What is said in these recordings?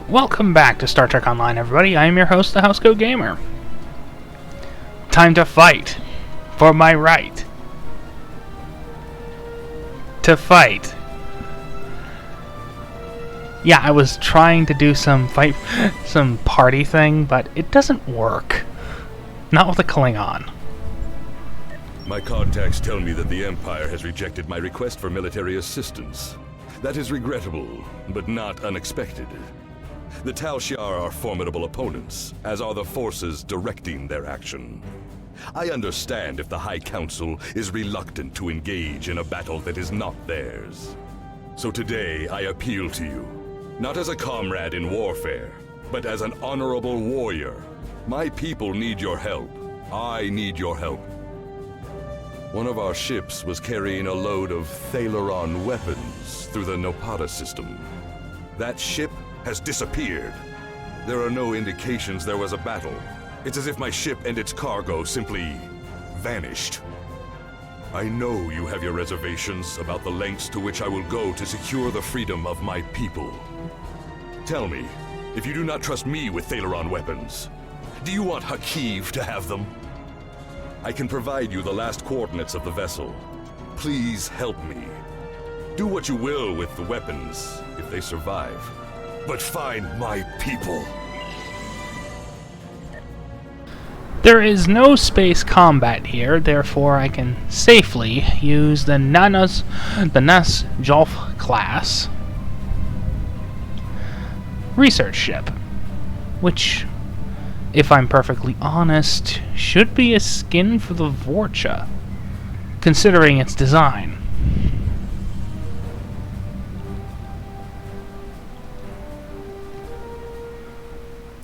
Welcome back to Star Trek Online, everybody. I am your host, the Housecoat Gamer. Time to fight for my right to fight. Yeah, I was trying to do some party thing, but it doesn't work. Not with a Klingon. My contacts tell me that the Empire has rejected my request for military assistance. That is regrettable, but not unexpected. The Tal Shiar are formidable opponents, as are the forces directing their action. I understand if the High Council is reluctant to engage in a battle that is not theirs. So today I appeal to you, not as a comrade in warfare, but as an honorable warrior. My people need your help. I need your help. One of our ships was carrying a load of Thalaron weapons through the Nopata system. That ship has disappeared. There are no indications there was a battle. It's as if my ship and its cargo simply vanished. I know you have your reservations about the lengths to which I will go to secure the freedom of my people. Tell me, if you do not trust me with Thalaron weapons, do you want Hakiv to have them? I can provide you the last coordinates of the vessel. Please help me. Do what you will with the weapons, if they survive. But find my people. There is no space combat here, therefore I can safely use the Naj'sov class research ship, which, if I'm perfectly honest, should be a skin for the Vorcha, considering its design.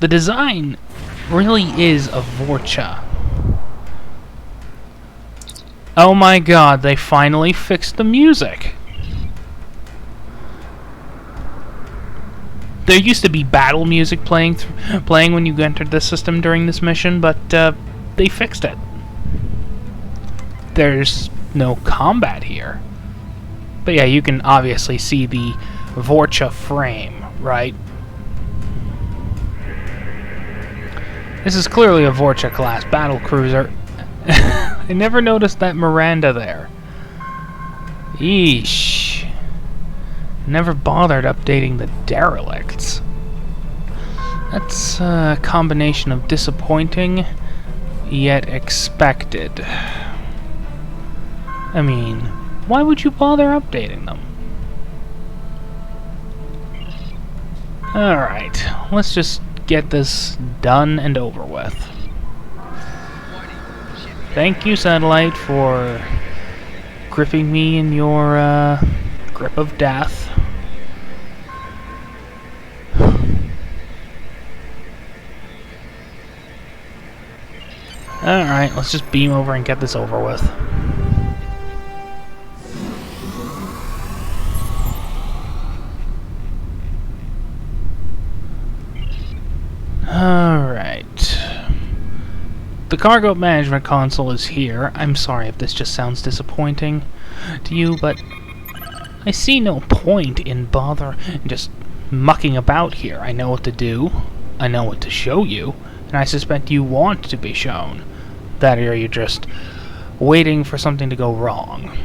The design really is a Vorcha. Oh my god, they finally fixed the music. There used to be battle music playing when you entered the system during this mission, but they fixed it. There's no combat here. But yeah, you can obviously see the Vorcha frame, right? This is clearly a Vorcha class battle cruiser. I never noticed that Miranda there. Eesh. Never bothered updating the derelicts. That's a combination of disappointing, yet expected. I mean, why would you bother updating them? Alright, let's just get this done and over with. Thank you, Satellite, for gripping me in your grip of death. Alright, let's just beam over and get this over with. Alright. The cargo management console is here. I'm sorry if this just sounds disappointing to you, but I see no point in just mucking about here. I know what to do, I know what to show you, and I suspect you want to be shown. That or you're just waiting for something to go wrong.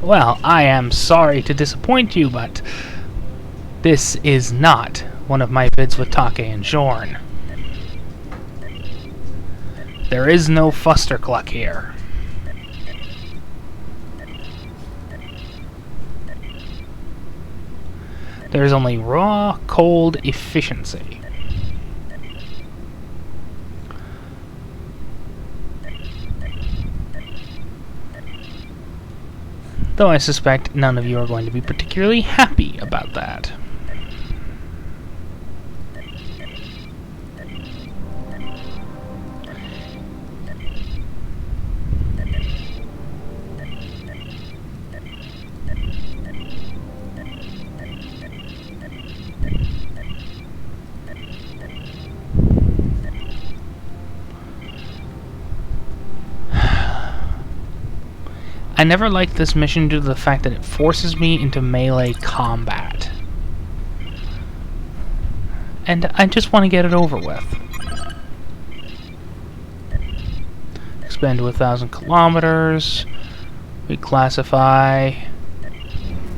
Well, I am sorry to disappoint you, but this is not one of my vids with Take and Shorn. There is no fustercluck here. There's only raw, cold efficiency. Though I suspect none of you are going to be particularly happy about that. I never liked this mission due to the fact that it forces me into melee combat. and I just want to get it over with. Expand to 1,000 kilometers. Reclassify.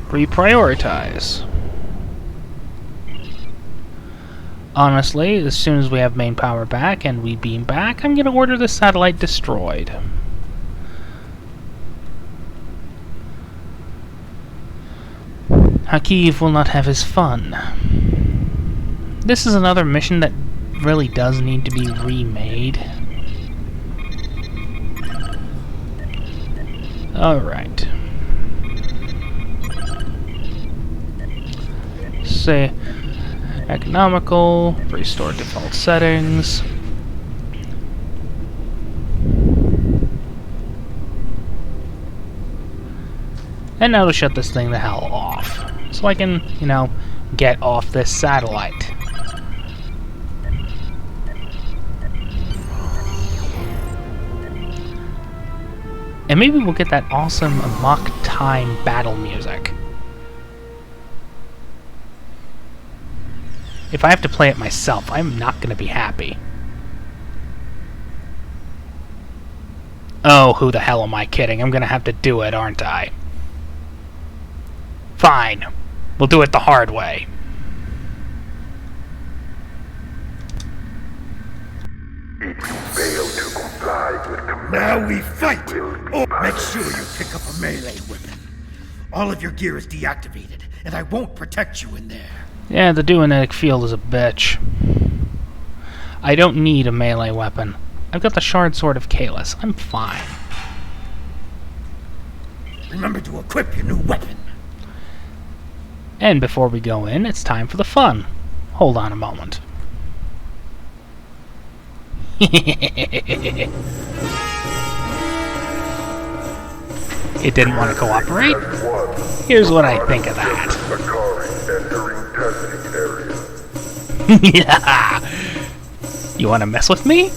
Reprioritize. Honestly, as soon as we have main power back and we beam back, I'm going to order the satellite destroyed. Hakiv will not have his fun. This is another mission that really does need to be remade. Alright. Say economical, restore default settings. And now to shut this thing the hell off. So I can, you know, get off this satellite. And maybe we'll get that awesome mock time battle music. If I have to play it myself, I'm not going to be happy. Oh, who the hell am I kidding? I'm going to have to do it, aren't I? Fine. We'll do it the hard way. If you fail to comply with command, now we fight! Oh, make sure you pick up a melee weapon. All of your gear is deactivated, and I won't protect you in there. Yeah, the Duonetic field is a bitch. I don't need a melee weapon. I've got the Shard Sword of Kalis. I'm fine. Remember to equip your new weapon. And before we go in, it's time for the fun. Hold on a moment. It didn't want to cooperate? Here's what I think of that. Yeah. You want to mess with me?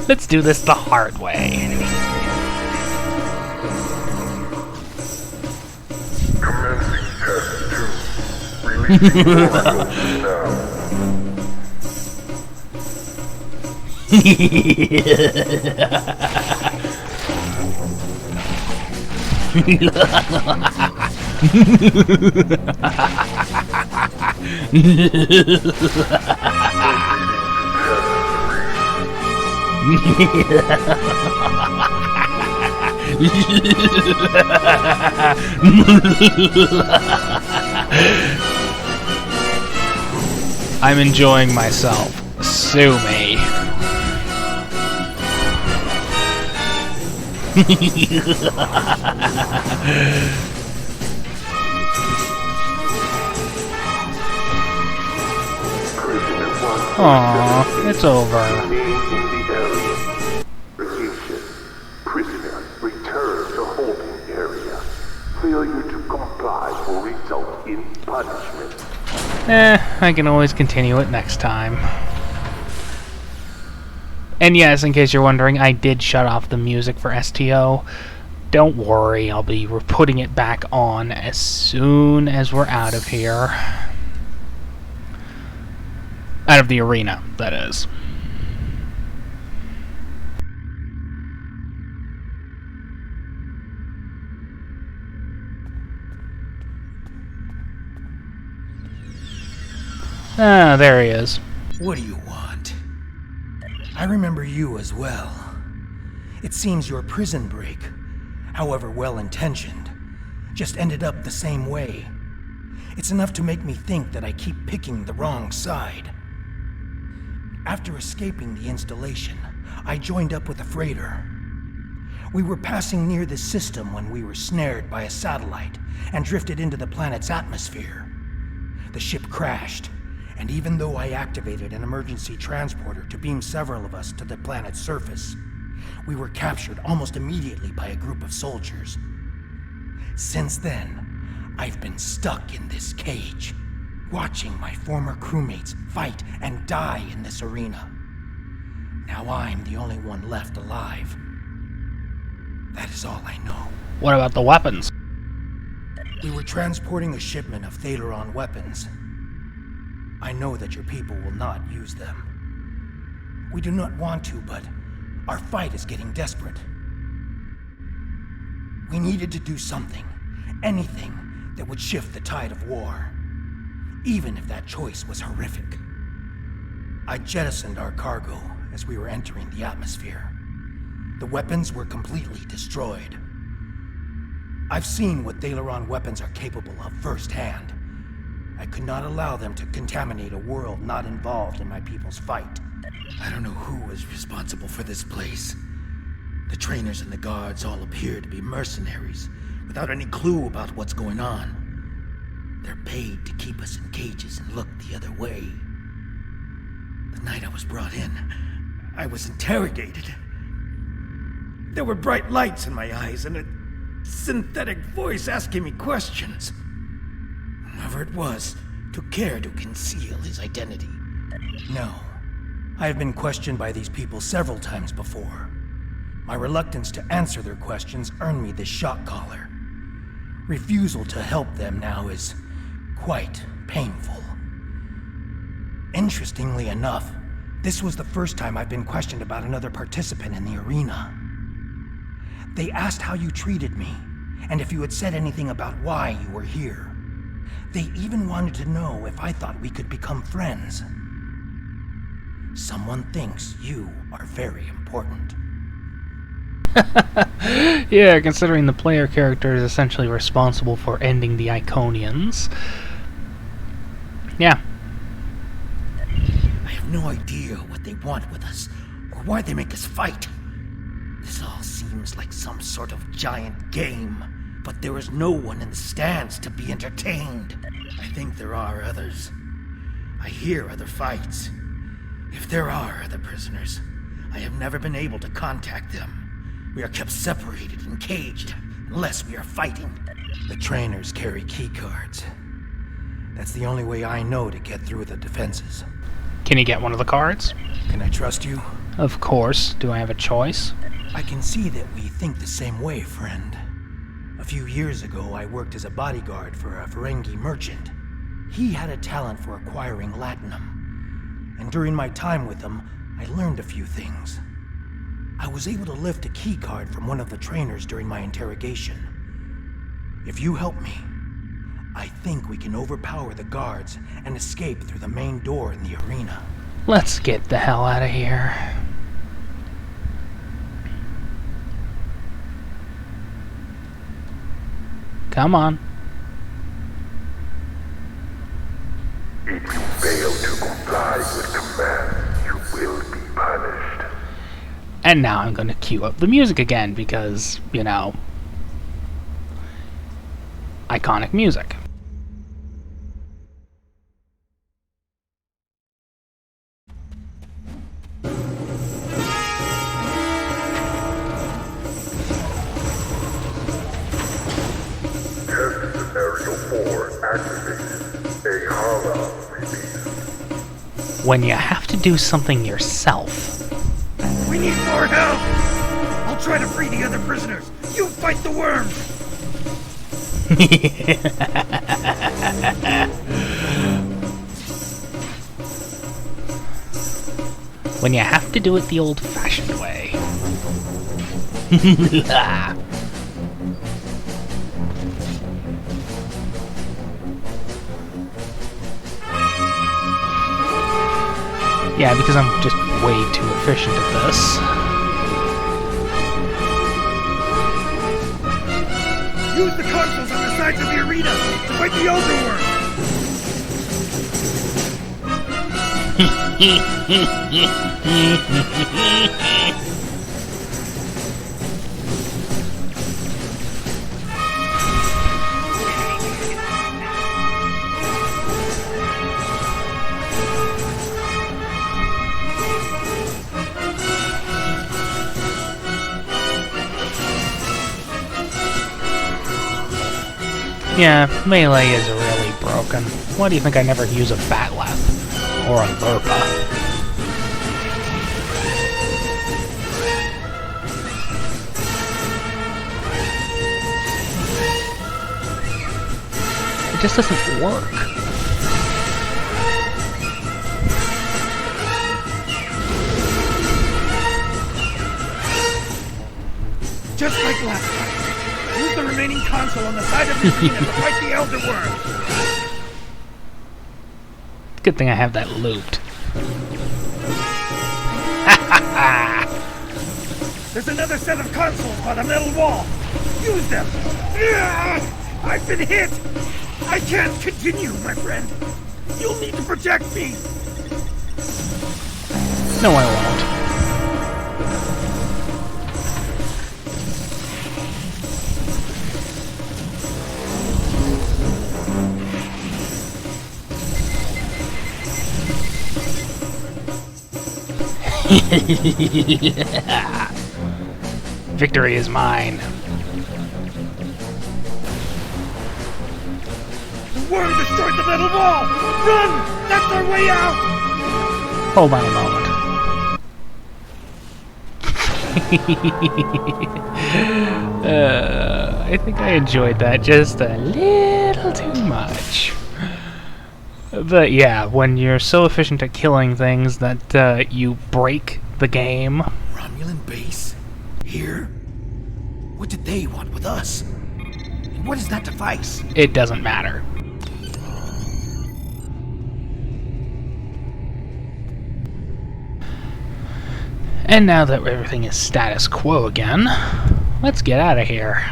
Let's do this the hard way. Commencing test 2. Releasing Housecoat now. I'm enjoying myself. Sue me. Aww, it's over. Prisoner, return to holding area. Failure to comply will result in punishment. I can always continue it next time. And yes, in case you're wondering, I did shut off the music for STO. Don't worry, I'll be putting it back on as soon as we're out of here. Out of the arena, that is. Ah, there he is. What do you want? I remember you as well. It seems your prison break, however well-intentioned, just ended up the same way. It's enough to make me think that I keep picking the wrong side. After escaping the installation, I joined up with a freighter. We were passing near the system when we were snared by a satellite and drifted into the planet's atmosphere. The ship crashed, and even though I activated an emergency transporter to beam several of us to the planet's surface, we were captured almost immediately by a group of soldiers. Since then, I've been stuck in this cage, watching my former crewmates fight and die in this arena. Now I'm the only one left alive. That is all I know. What about the weapons? We were transporting a shipment of Thaleron weapons. I know that your people will not use them. We do not want to, but our fight is getting desperate. We needed to do something, anything, that would shift the tide of war, even if that choice was horrific. I jettisoned our cargo as we were entering the atmosphere. The weapons were completely destroyed. I've seen what Dalaran weapons are capable of firsthand. I could not allow them to contaminate a world not involved in my people's fight. I don't know who was responsible for this place. The trainers and the guards all appear to be mercenaries, without any clue about what's going on. They're paid to keep us in cages and look the other way. The night I was brought in, I was interrogated. There were bright lights in my eyes and a synthetic voice asking me questions. Whoever it was took care to conceal his identity. No. I have been questioned by these people several times before. My reluctance to answer their questions earned me this shock collar. Refusal to help them now is quite painful. Interestingly enough, this was the first time I've been questioned about another participant in the arena. They asked how you treated me, and if you had said anything about why you were here. They even wanted to know if I thought we could become friends. Someone thinks you are very important. Yeah, considering the player character is essentially responsible for ending the Iconians. Yeah. I have no idea what they want with us, or why they make us fight. This all seems like some sort of giant game, but there is no one in the stands to be entertained. I think there are others. I hear other fights. If there are other prisoners, I have never been able to contact them. We are kept separated and caged, unless we are fighting. The trainers carry keycards. That's the only way I know to get through the defenses. Can you get one of the cards? Can I trust you? Of course. Do I have a choice? I can see that we think the same way, friend. A few years ago, I worked as a bodyguard for a Ferengi merchant. He had a talent for acquiring latinum. And during my time with him, I learned a few things. I was able to lift a keycard from one of the trainers during my interrogation. If you help me, I think we can overpower the guards and escape through the main door in the arena. Let's get the hell out of here. Come on. If you fail to comply with commands, you will be punished. And now I'm gonna cue up the music again because, you know, iconic music. Test scenario 4 activated. A hollow release. When you have to do something yourself. We need more help! I'll try to free the other prisoners. You fight the worm! When you have to do it the old-fashioned way. Yeah, because I'm just way too efficient at this. Use the consoles on the sides of the arena to fight the Elder Worm! Yeah, melee is really broken. Why do you think I never use a fat lap? Or a burpa? It just doesn't work. Just like last time. Use the remaining console on the side of the arena to fight the Elder Worm. Good thing I have that looped. There's another set of consoles by the metal wall. Use them. I've been hit. I can't continue, my friend. You'll need to protect me. No, I won't. Victory is mine. The worm destroyed the metal wall! Run! That's our way out! Hold on a moment. I think I enjoyed that just a little too much. But yeah, when you're so efficient at killing things that you break the game. Romulan base? Here? What did they want with us? And what is that device? It doesn't matter. And now that everything is status quo again, let's get out of here.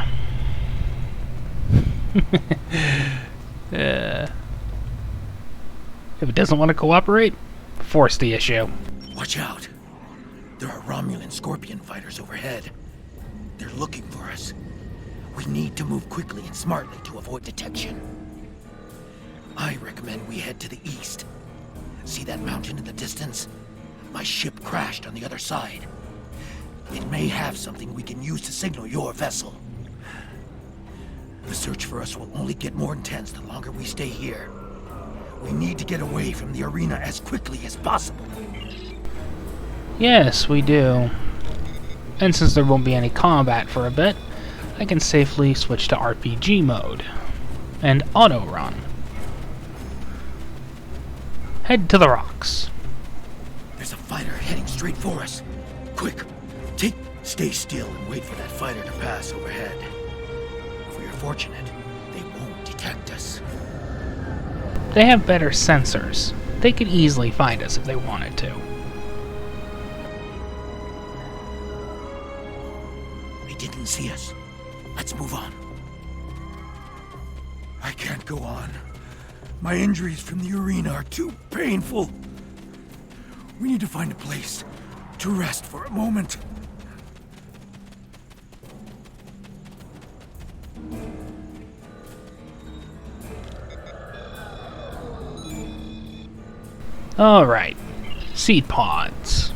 If it doesn't want to cooperate, force the issue. Watch out. There are Romulan Scorpion fighters overhead. They're looking for us. We need to move quickly and smartly to avoid detection. I recommend we head to the east. See that mountain in the distance? My ship crashed on the other side. It may have something we can use to signal your vessel. The search for us will only get more intense the longer we stay here. We need to get away from the arena as quickly as possible. Yes, we do. And since there won't be any combat for a bit, I can safely switch to RPG mode and auto run. Head to the rocks. There's a fighter heading straight for us. Quick, stay still and wait for that fighter to pass overhead. If we are fortunate, they won't detect us. They have better sensors. They could easily find us if they wanted to. They didn't see us. Let's move on. I can't go on. My injuries from the arena are too painful. We need to find a place to rest for a moment. Alright. Seed pods.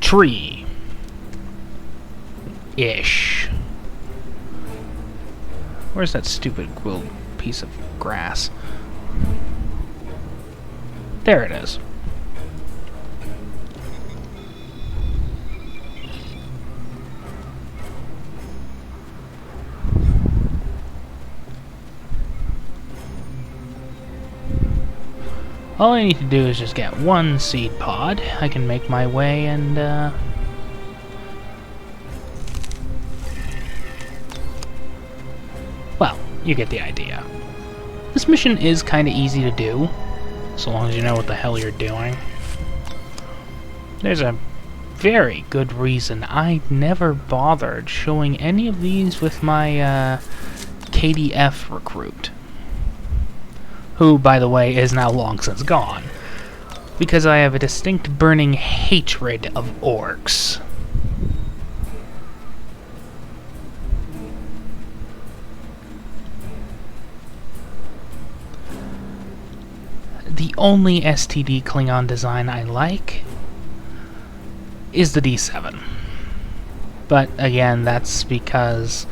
Tree. Ish. Where's that stupid quill piece of grass? There it is. All I need to do is just get one seed pod. I can make my way and, well, you get the idea. This mission is kind of easy to do, so long as you know what the hell you're doing. There's a very good reason I never bothered showing any of these with my, KDF recruit. Who, by the way, is now long since gone, because I have a distinct burning hatred of orcs. The only STD Klingon design I like is the D7. But again, that's because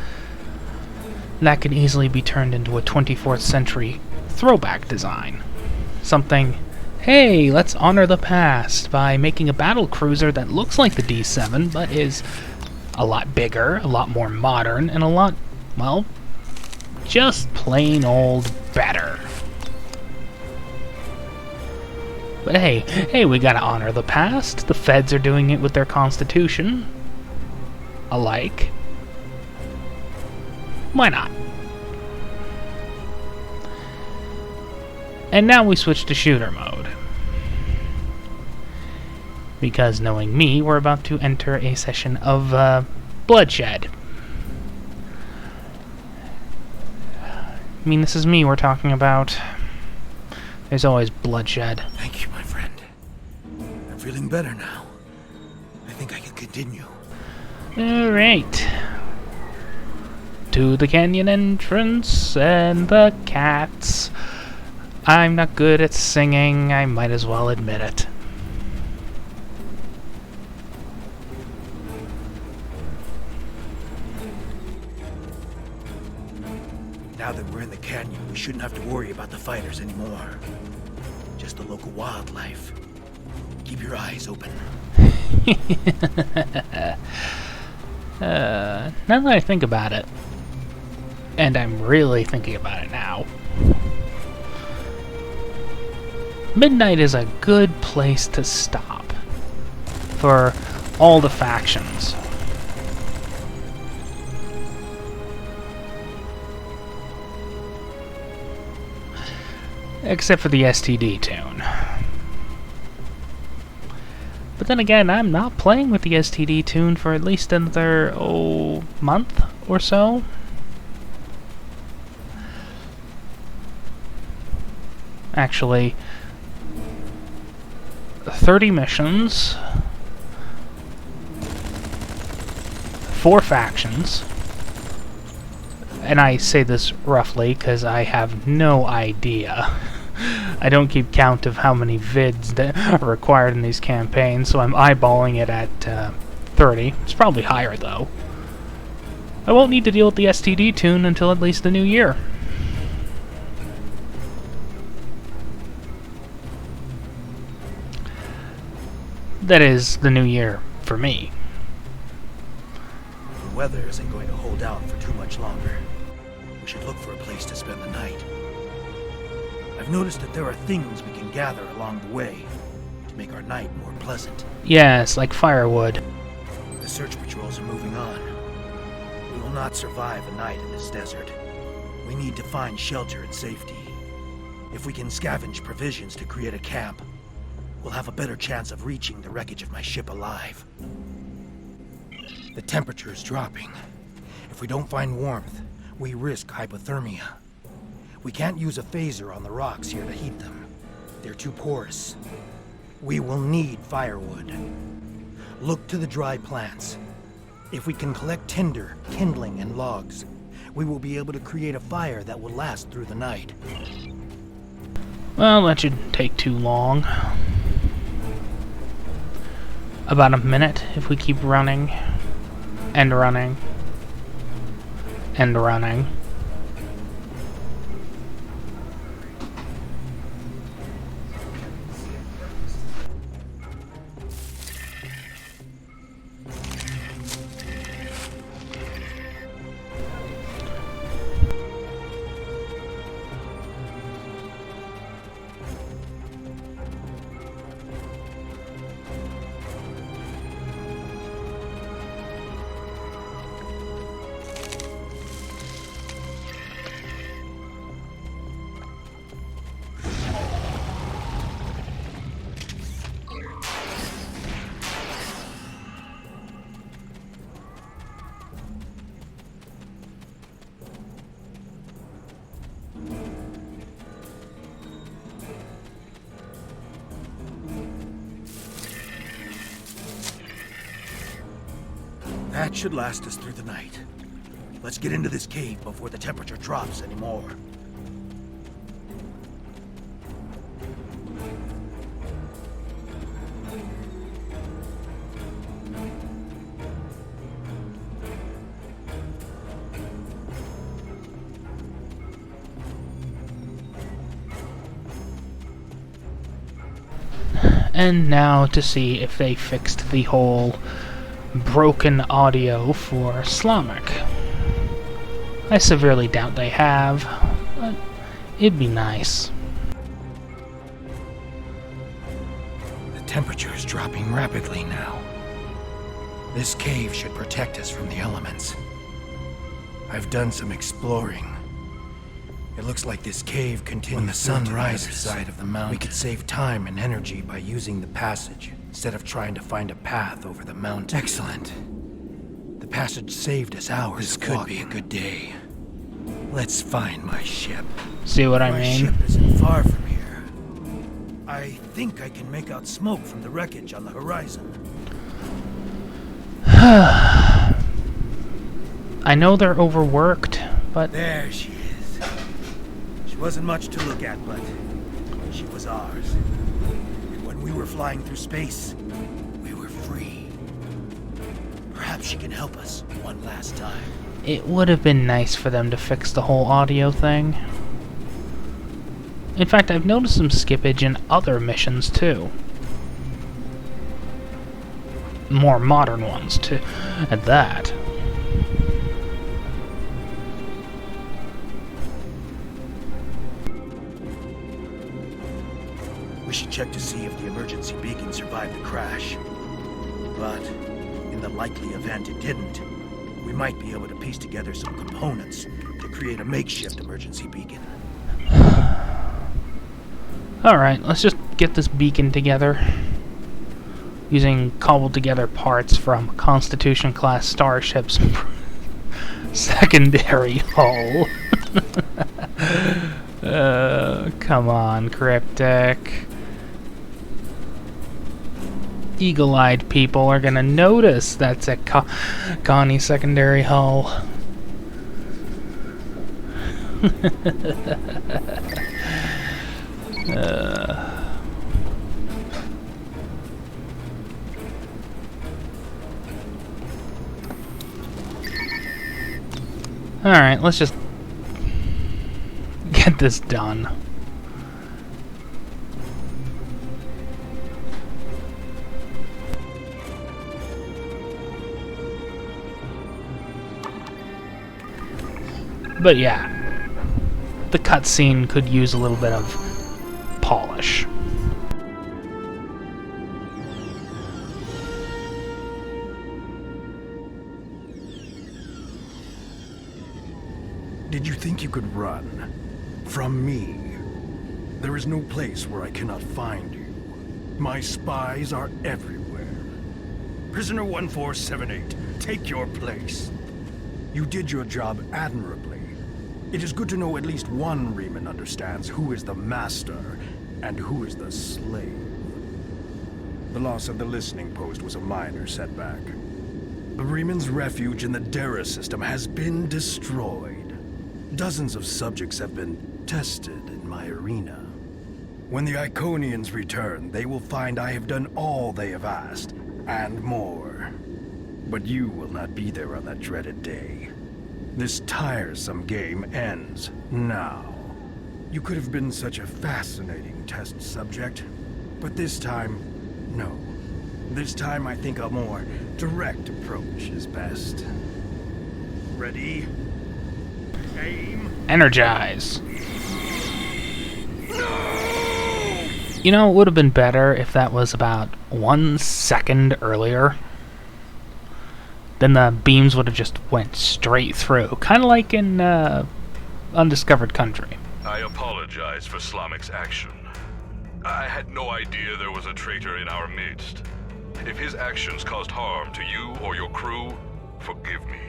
that can easily be turned into a 24th century throwback design. Something, hey, let's honor the past by making a battle cruiser that looks like the D7, but is a lot bigger, a lot more modern, and a lot, well, just plain old better. But hey, we gotta honor the past. The feds are doing it with their constitution. Alike. Why not? And now we switch to shooter mode. Because knowing me, we're about to enter a session of bloodshed. I mean, this is me we're talking about. There's always bloodshed. Thank you, my friend. I'm feeling better now. I think I can continue. Alright. To the canyon entrance and the cats. I'm not good at singing, I might as well admit it. Now that we're in the canyon, we shouldn't have to worry about the fighters anymore. Just the local wildlife. Keep your eyes open. Now that I think about it, and I'm really thinking about it now, midnight is a good place to stop for all the factions. Except for the STD tune. But then again, I'm not playing with the STD tune for at least another, month or so. Actually, 30 missions, 4 factions, and I say this roughly because I have no idea. I don't keep count of how many vids that are required in these campaigns, so I'm eyeballing it at 30. It's probably higher, though. I won't need to deal with the STD tune until at least the new year. That is, the new year for me. The weather isn't going to hold out for too much longer. We should look for a place to spend the night. I've noticed that there are things we can gather along the way to make our night more pleasant. Yes, like firewood. The search patrols are moving on. We will not survive a night in this desert. We need to find shelter and safety. If we can scavenge provisions to create a camp, we'll have a better chance of reaching the wreckage of my ship alive. The temperature is dropping. If we don't find warmth, we risk hypothermia. We can't use a phaser on the rocks here to heat them. They're too porous. We will need firewood. Look to the dry plants. If we can collect tinder, kindling, and logs, we will be able to create a fire that will last through the night. Well, that shouldn't take too long. About a minute if we keep running. And running. And running. That should last us through the night. Let's get into this cave before the temperature drops anymore. And now to see if they fixed the whole broken audio for Slavic. I severely doubt they have, but it'd be nice. temperature is dropping rapidly now. This cave should protect us from the elements. I've done some exploring. It looks like this cave continues. When the sun rises side of the mountain, we could save time and energy by using the passage instead of trying to find a path over the mountain. Excellent. The passage saved us hours. This could be a good day. Let's find my ship. See what I My mean? ship isn't far from here. I think I can make out smoke from the wreckage on the horizon. I know they're overworked, but There she is. She wasn't much to look at, but she was ours. And when we were flying through space, we were free. Perhaps she can help us one last time. it would have been nice for them to fix the whole audio thing. In fact, I've noticed some skippage in other missions too. More modern ones too, at that. We should check to see if the emergency beacon survived the crash. But in the likely event it didn't, we might be able to piece together some components to create a makeshift emergency beacon. Alright, let's just get this beacon together. Using cobbled together parts from Constitution-class starships' secondary hull. Come on, Cryptic. Eagle-eyed people are gonna notice that's a Connie secondary hull. Alright, let's just get this done. But yeah, the cutscene could use a little bit of polish. Did you think you could run from me? There is no place where I cannot find you. My spies are everywhere. Prisoner 1478, take your place. You did your job admirably. It is good to know at least one Reman understands who is the master and who is the slave. The loss of the listening post was a minor setback. The Reman's refuge in the Dera system has been destroyed. Dozens of subjects have been tested in my arena. When the Iconians return, they will find I have done all they have asked, and more. But you will not be there on that dreaded day. This tiresome game ends now. You could have been such a fascinating test subject, but this time, no. This time I think a more direct approach is best. Ready? Aim. Energize. You know, it would have been better if that was about 1 second earlier. Then the beams would have just went straight through. Kind of like in Undiscovered Country. I apologize for Slamic's action. I had no idea there was a traitor in our midst. If his actions caused harm to you or your crew, forgive me.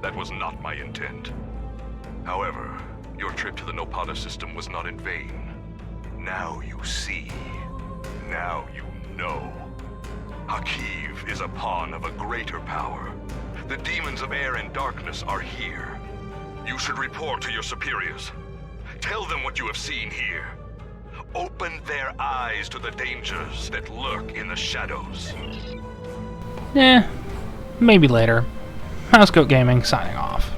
That was not my intent. However, your trip to the Nopata system was not in vain. Now you see. Now you know. Hakiv is a pawn of a greater power. The demons of air and darkness are here. You should report to your superiors. Tell them what you have seen here. Open their eyes to the dangers that lurk in the shadows. Maybe later. Housecoat Gaming signing off.